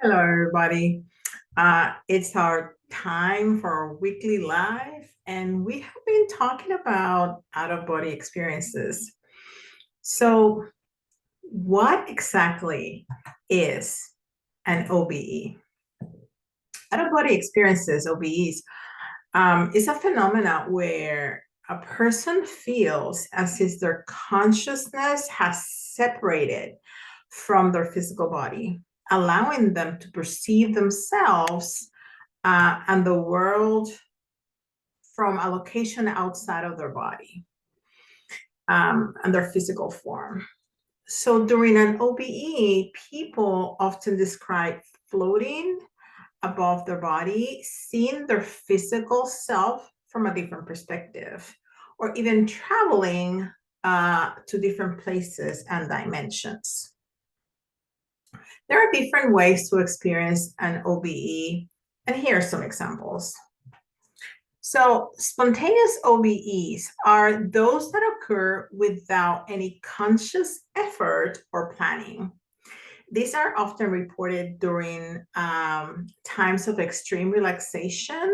Hello, everybody. It's our time for our weekly live, and we have been talking about out of body experiences. So, what exactly is an OBE? Out of body experiences, OBEs, is a phenomena where a person feels as if their consciousness has separated from their physical body, allowing them to perceive themselves and the world from a location outside of their body and their physical form. So during an OBE, people often describe floating above their body, seeing their physical self from a different perspective, or even traveling to different places and dimensions. There are different ways to experience an OBE, and here are some examples. So, spontaneous OBEs are those that occur without any conscious effort or planning. These are often reported during times of extreme relaxation,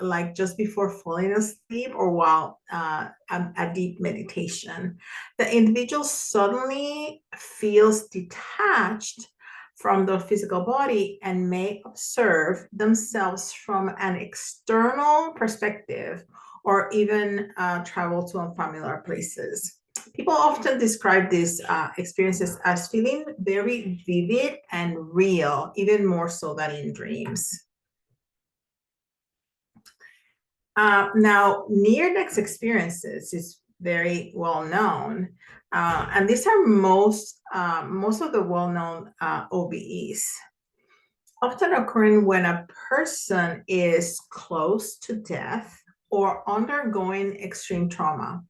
like just before falling asleep or while a deep meditation. The individual suddenly feels detached from the physical body and may observe themselves from an external perspective or even travel to unfamiliar places. People often describe these experiences as feeling very vivid and real, even more so than in dreams. Now, near-death experiences is very well known, and these are most of the well-known OBEs, often occurring when a person is close to death or undergoing extreme trauma.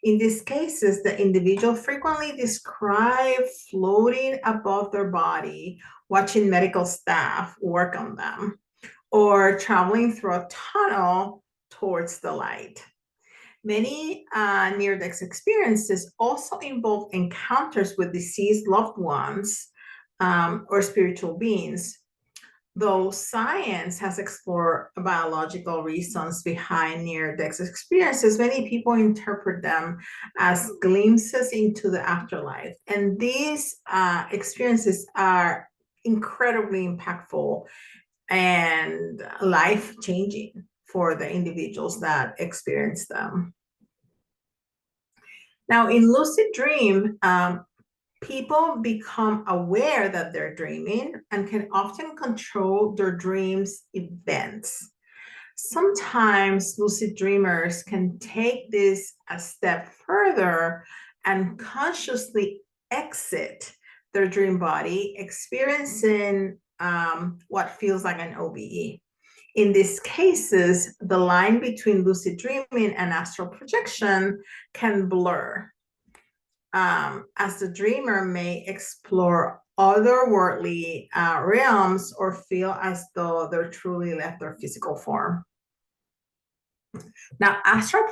In these cases, the individual frequently describe floating above their body, watching medical staff work on them, or traveling through a tunnel towards the light. Many near-death experiences also involve encounters with deceased loved ones or spiritual beings. Though science has explored biological reasons behind near-death experiences, many people interpret them as glimpses into the afterlife. And these experiences are incredibly impactful and life-changing for the individuals that experience them. Now, in lucid dream, people become aware that they're dreaming and can often control their dreams events. Sometimes lucid dreamers can take this a step further and consciously exit their dream body, experiencing what feels like an OBE. In these cases, the line between lucid dreaming and astral projection can blur, as the dreamer may explore otherworldly realms or feel as though they're truly left their physical form. Now, astral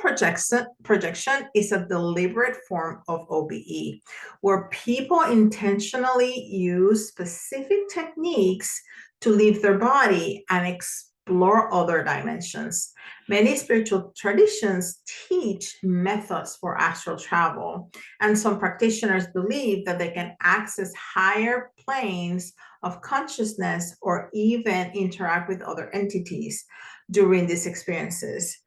projection is a deliberate form of OBE where people intentionally use specific techniques to leave their body and explore other dimensions. Many spiritual traditions teach methods for astral travel, and some practitioners believe that they can access higher planes of consciousness or even interact with other entities during these experiences.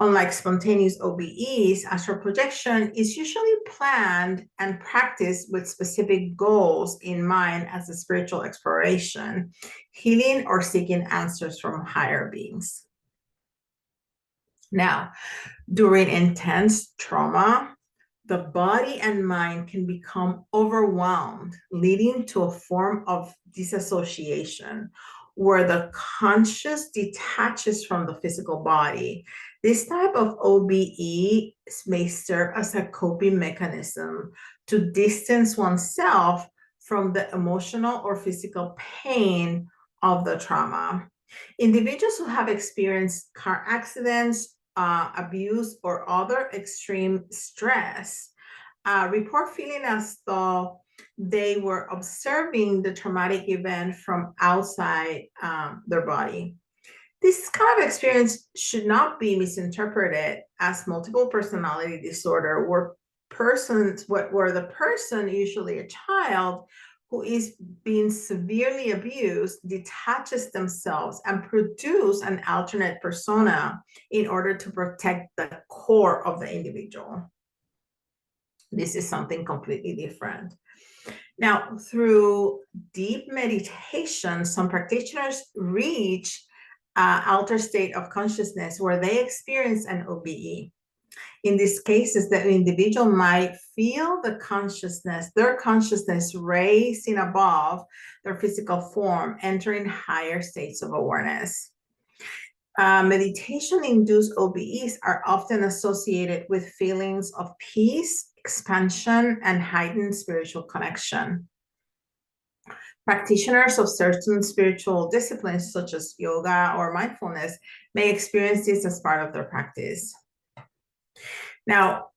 Unlike spontaneous OBEs, astral projection is usually planned and practiced with specific goals in mind as a spiritual exploration, healing, or seeking answers from higher beings. Now, during intense trauma, the body and mind can become overwhelmed, leading to a form of disassociation where the conscious detaches from the physical body. This type of OBE may serve as a coping mechanism to distance oneself from the emotional or physical pain of the trauma. Individuals who have experienced car accidents, abuse, or other extreme stress report feeling as though they were observing the traumatic event from outside their body. This kind of experience should not be misinterpreted as multiple personality disorder, where the person, usually a child, who is being severely abused, detaches themselves and produce an alternate persona in order to protect the core of the individual. This is something completely different. Now, through deep meditation, some practitioners reach altered state of consciousness where they experience an OBE. In these cases, the individual might feel their consciousness raising above their physical form, entering higher states of awareness. Meditation-induced OBEs are often associated with feelings of peace, expansion, and heightened spiritual connection. Practitioners of certain spiritual disciplines, such as yoga or mindfulness, may experience this as part of their practice. Now,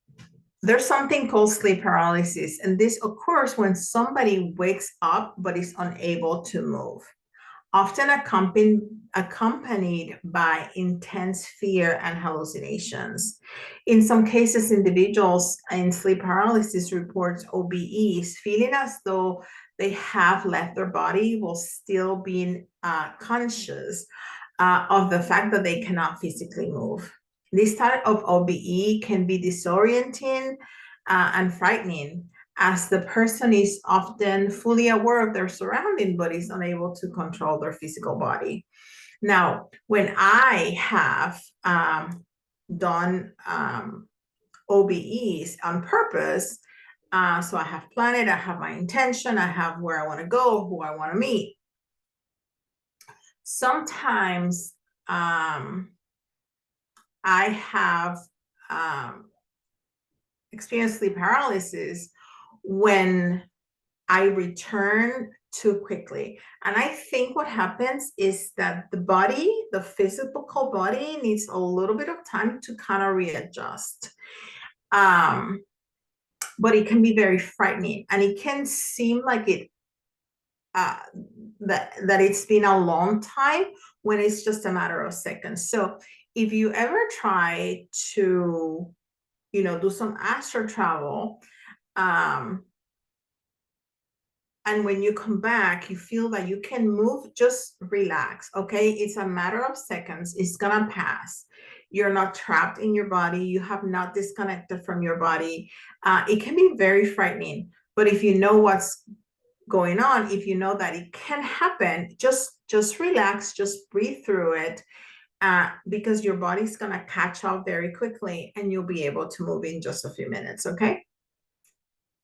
there's something called sleep paralysis, and this occurs when somebody wakes up but is unable to move, often accompanied by intense fear and hallucinations. In some cases, individuals in sleep paralysis report OBEs, feeling as though they have left their body while still being conscious of the fact that they cannot physically move. This type of OBE can be disorienting and frightening, as the person is often fully aware of their surrounding but is unable to control their physical body. Now, when I have done OBEs on purpose, so I have planned it, I have my intention, I have where I want to go, who I want to meet. Sometimes I have experienced sleep paralysis when I return too quickly. And I think what happens is that the physical body needs a little bit of time to kind of readjust. But it can be very frightening, and it can seem like that it's been a long time when it's just a matter of seconds. So if you ever try to, do some astral travel, and when you come back, you feel that you can move, just relax, okay? It's a matter of seconds. It's gonna pass. You're not trapped in your body. You have not disconnected from your body. It can be very frightening, but if you know what's going on, if you know that it can happen, just relax, just breathe through it, because your body's gonna catch up very quickly and you'll be able to move in just a few minutes, okay?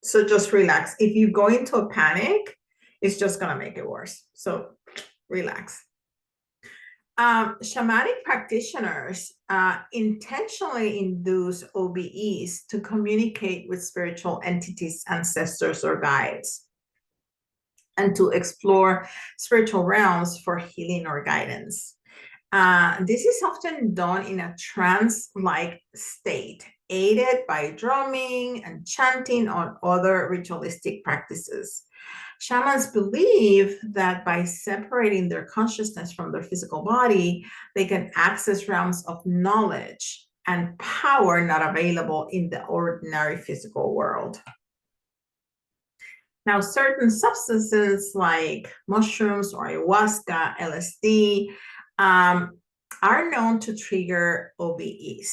So just relax. If you go into a panic, it's just gonna make it worse. So relax. Shamanic practitioners intentionally induce OBEs to communicate with spiritual entities, ancestors, or guides, and to explore spiritual realms for healing or guidance. This is often done in a trance-like state, aided by drumming and chanting or other ritualistic practices. Shamans believe that by separating their consciousness from their physical body, they can access realms of knowledge and power not available in the ordinary physical world. Now, certain substances like mushrooms or ayahuasca, LSD, are known to trigger OBEs,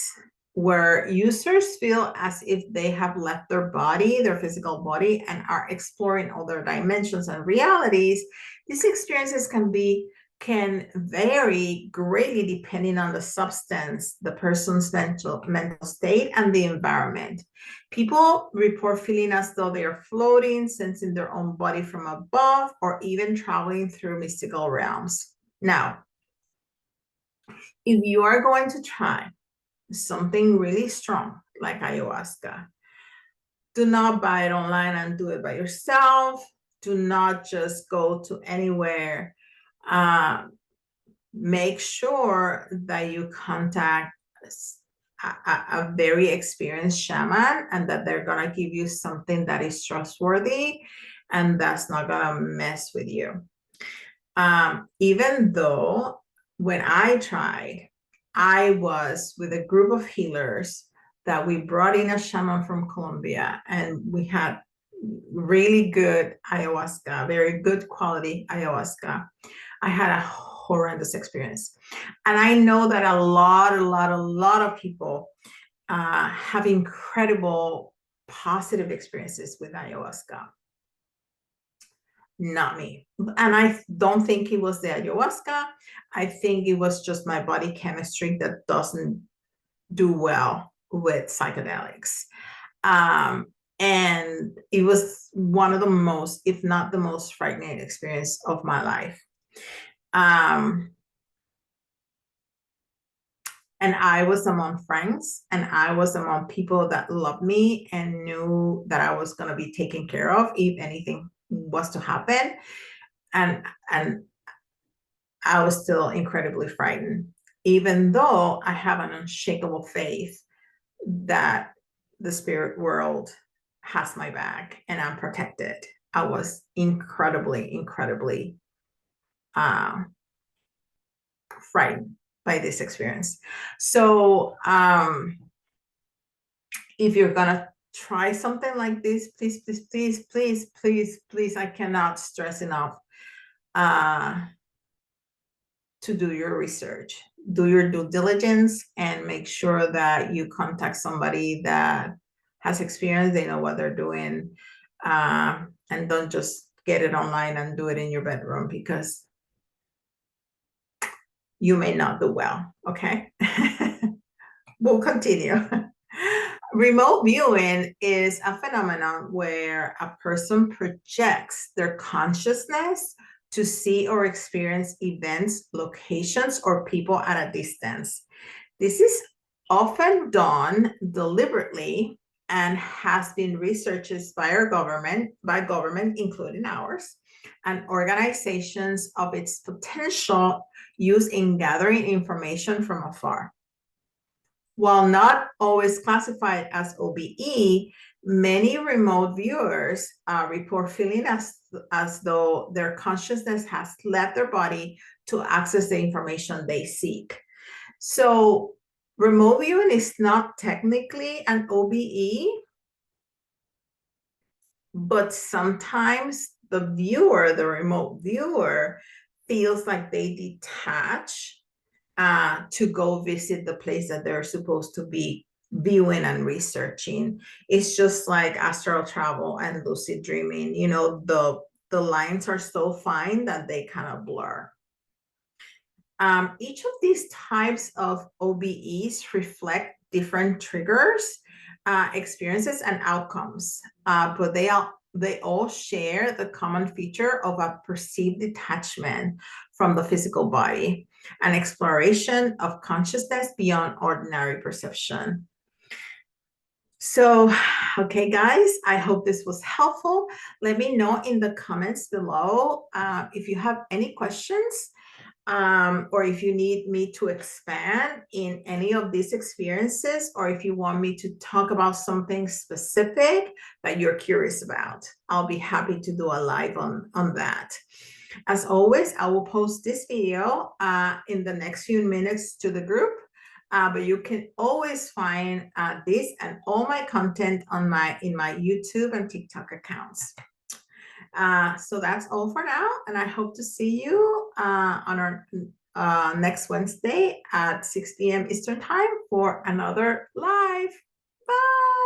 where users feel as if they have left their body, their physical body, and are exploring other dimensions and realities. These experiences can vary greatly depending on the substance, the person's mental state, and the environment. People report feeling as though they are floating, sensing their own body from above, or even traveling through mystical realms. Now, if you are going to try something really strong like ayahuasca, do not buy it online and do it by yourself. Do not just go to anywhere. Make sure that you contact a very experienced shaman, and that they're going to give you something that is trustworthy. and that's not gonna mess with you. Even though when I tried, I was with a group of healers that we brought in a shaman from Colombia, and we had really good ayahuasca, very good quality ayahuasca. I had a horrendous experience. And I know that a lot of people have incredible positive experiences with ayahuasca. Not me. And I don't think it was the ayahuasca. I think it was just my body chemistry that doesn't do well with psychedelics. Um, and it was one of the most, if not the most frightening experience of my life. Um, and I was among friends, and I was among people that loved me and knew that I was going to be taken care of if anything was to happen. And I was still incredibly frightened, even though I have an unshakable faith that the spirit world has my back and I'm protected. I was incredibly uh, frightened by this experience. So if you're gonna try something like this, please, I cannot stress enough to do your research, do your due diligence, and make sure that you contact somebody that has experience, they know what they're doing, and don't just get it online and do it in your bedroom, because you may not do well, okay? We'll continue. Remote viewing is a phenomenon where a person projects their consciousness to see or experience events, locations, or people at a distance. This is often done deliberately and has been researched by government, including ours, and organizations of its potential use in gathering information from afar. While not always classified as OBE, many remote viewers report feeling as though their consciousness has left their body to access the information they seek. So remote viewing is not technically an OBE, but sometimes the remote viewer, feels like they detach to go visit the place that they're supposed to be viewing and researching. It's just like astral travel and lucid dreaming. You know, the lines are so fine that they kind of blur. Each of these types of OBEs reflect different triggers, experiences, and outcomes, but they all share the common feature of a perceived detachment from the physical body, an exploration of consciousness beyond ordinary perception. So, okay, guys, I hope this was helpful. Let me know in the comments below if you have any questions, or if you need me to expand in any of these experiences, or if you want me to talk about something specific that you're curious about. I'll be happy to do a live on that. As always, I will post this video in the next few minutes to the group, but you can always find this and all my content in my YouTube and TikTok accounts. So that's all for now, and I hope to see you on our next Wednesday at 6 p.m. Eastern Time for another live. Bye.